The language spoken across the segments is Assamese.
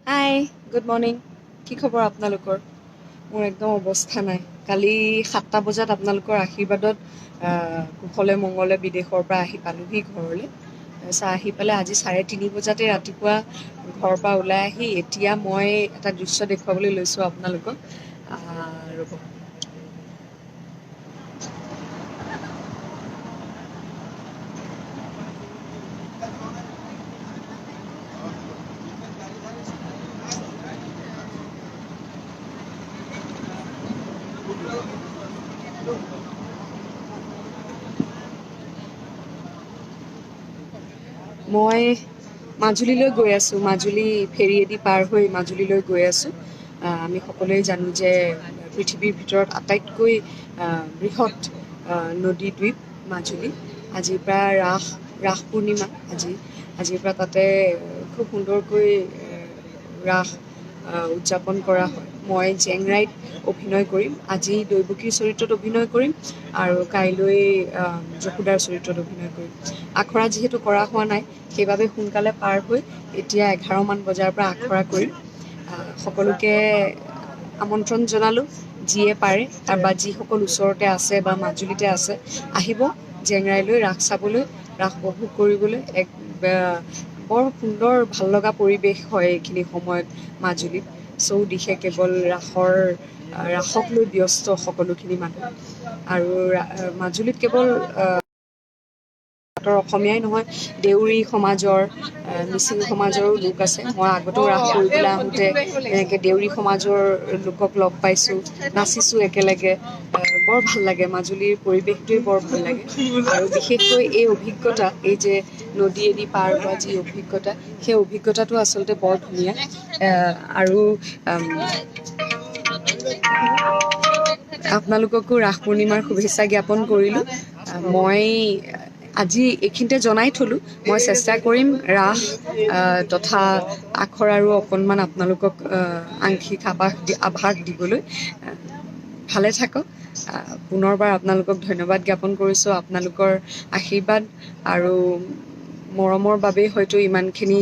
হাই গুড মৰ্ণিং কি খবৰ আপোনালোকৰ মোৰ একদম অৱস্থা নাই কালি 7টা বজাত আপোনালোকৰ আশীৰ্বাদত কুশলে মংগলে বিদেশৰ পৰা আহি পালোহি ঘৰলৈ তাৰপিছত আহি পেলাই আজি 3:30 বজাতে ৰাতিপুৱা ঘৰৰ পৰা ওলাই আহি এতিয়া মই এটা দৃশ্য দেখুৱাবলৈ লৈছোঁ আপোনালোকক ৰ'ব মই মাজুলীলৈ গৈ আছোঁ মাজুলী ফেৰীয়েদি পাৰ হৈ মাজুলীলৈ গৈ আছোঁ আমি সকলোৱে জানো যে পৃথিৱীৰ ভিতৰত আটাইতকৈ বৃহৎ নদী দ্বীপ মাজুলী আজিৰ পৰা ৰাস পূৰ্ণিমা আজিৰ পৰা তাতে খুব সুন্দৰকৈ ৰাস উদযাপন কৰা হয় মই জেংৰাইত অভিনয় কৰিম আজি দৈৱকীৰ চৰিত্ৰত অভিনয় কৰিম আৰু কাইলৈ যশোদাৰ চৰিত্ৰত অভিনয় কৰিম আখৰা যিহেতু কৰা হোৱা নাই সেইবাবে সোনকালে পাৰ হৈ এতিয়া 11মান বজাৰ পৰা আখৰা কৰিম সকলোকে আমন্ত্ৰণ জনালোঁ যিয়ে পাৰে বা যিসকল ওচৰতে আছে বা মাজুলীতে আছে আহিব জেংৰাইলৈ ৰাস চাবলৈ ৰাস উপভোগ কৰিবলৈ এক বৰ সুন্দৰ ভাল লগা পৰিৱেশ হয় এইখিনি সময়ত মাজুলীত চৌদিশে কেৱল ৰাসক লৈ ব্যস্ত সকলোখিনি মানুহ আৰু মাজুলীত কেৱল অসমীয়াই নহয় দেউৰী সমাজৰ মিচিং সমাজৰো লোক আছে মই আগতেও ৰাস কৰিবলৈ আহোঁতে এনেকৈ দেউৰী সমাজৰ লোকক লগ পাইছোঁ নাচিছোঁ একেলগে বৰ ভাল লাগে মাজুলীৰ পৰিৱেশটোৱে বৰ ভাল লাগে আৰু বিশেষকৈ এই অভিজ্ঞতা এই যে নদীয়েদি পাৰ হোৱা যি অভিজ্ঞতা সেই অভিজ্ঞতাটো আচলতে বৰ ধুনীয়া আৰু আপোনালোককো ৰাস পূৰ্ণিমাৰ শুভেচ্ছা জ্ঞাপন কৰিলোঁ মই আজি এইখিনিতে জনাই থলোঁ মই চেষ্টা কৰিম ৰাস তথা আখৰাৰো অকণমান আপোনালোকক আংশিক আভাস দিবলৈ ভালে থাকক পুনৰবাৰ আপোনালোকক ধন্যবাদ জ্ঞাপন কৰিছোঁ আপোনালোকৰ আশীৰ্বাদ আৰু মৰমৰ বাবেই হয়তো ইমানখিনি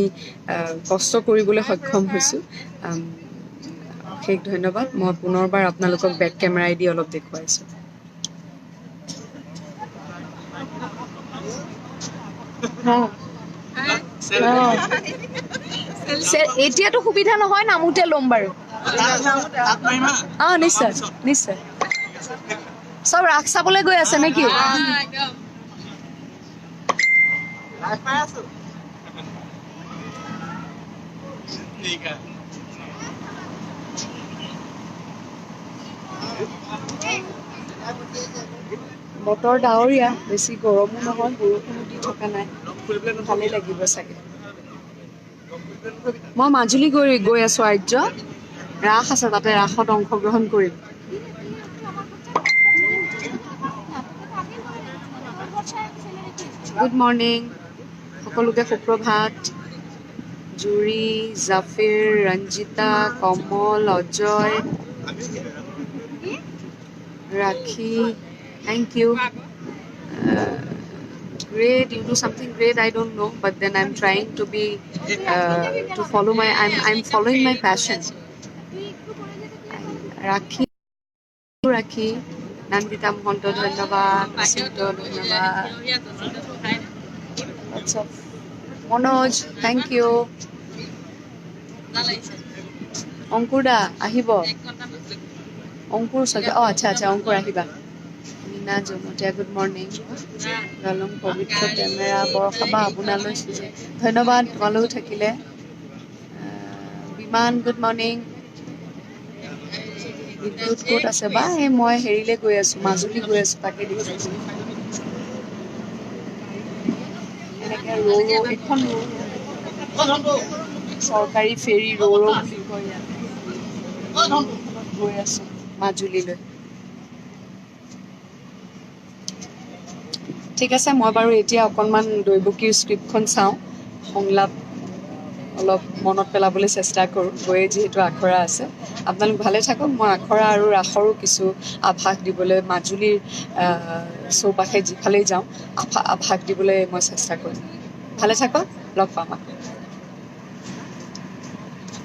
কষ্ট কৰিবলৈ সক্ষম হৈছোঁ অশেষ ধন্যবাদ মই পুনৰবাৰ আপোনালোকক বেক কেমেৰাই দি অলপ দেখুৱাইছোঁ এতিয়াতো সুবিধা নহয় নামোতে ল'ম বাৰু নিশ্চয় নিশ্চয় চব ৰাস চাবলৈ গৈ আছে নেকি বতৰ ডাৱৰীয়া বেছি গৰমো নহয় বৰষুণো দি থকা নাই ভালেই লাগিব চাগে মই মাজুলী গৈ আছোঁ আৰ্য ৰাস আছে তাতে ৰাসত অংশগ্ৰহণ কৰিম গুড মৰ্ণিং সকলোকে সুপ্ৰভাত জুৰি জাফিৰ ৰঞ্জিতা কমল অজয় ৰাখি thank you great you do something great I don't know but then I'm trying to be to follow my I'm following my passion ৰাখি নন্দিতা মহন্ত ধন্যবাদ ধন্যবাদ মনোজ thank you অংকুৰ দা আহিব অংকুৰ চাগে আচ্ছা অংকুৰ আহিবা নীনা জমতীয়া গুড মৰ্ণিং গলং পবিত্ৰ কেমেৰা বৰষাবা আপোনালৈ ধন্যবাদ তোমালৈও থাকিলে বিমান গুড মৰ্ণিং বিদ্যুৎ ক'ত আছে বা এই মই হেৰিলৈ গৈ আছোঁ মাজুলী গৈ আছোঁ তাকে দেখিছোঁ এনেকৈ এখন চৰকাৰী ফেৰী ৰৌ বুলি কয় ইয়াত গৈ আছোঁ মাজুলীলৈ ঠিক আছে মই বাৰু এতিয়া অকণমান দৈৱকীৰ স্ক্ৰিপ্টখন চাওঁ সংলাপ অলপ মনত পেলাবলৈ চেষ্টা কৰোঁ গৈয়ে যিহেতু আখৰা আছে আপোনালোক ভালে থাকক মই আখৰা আৰু ৰাসৰো কিছু আভাস দিবলৈ মাজুলীৰ চৌপাশে যিফালেই যাওঁ আভাস দিবলৈ মই চেষ্টা কৰিম ভালে থাকক লগ পাম আকৌ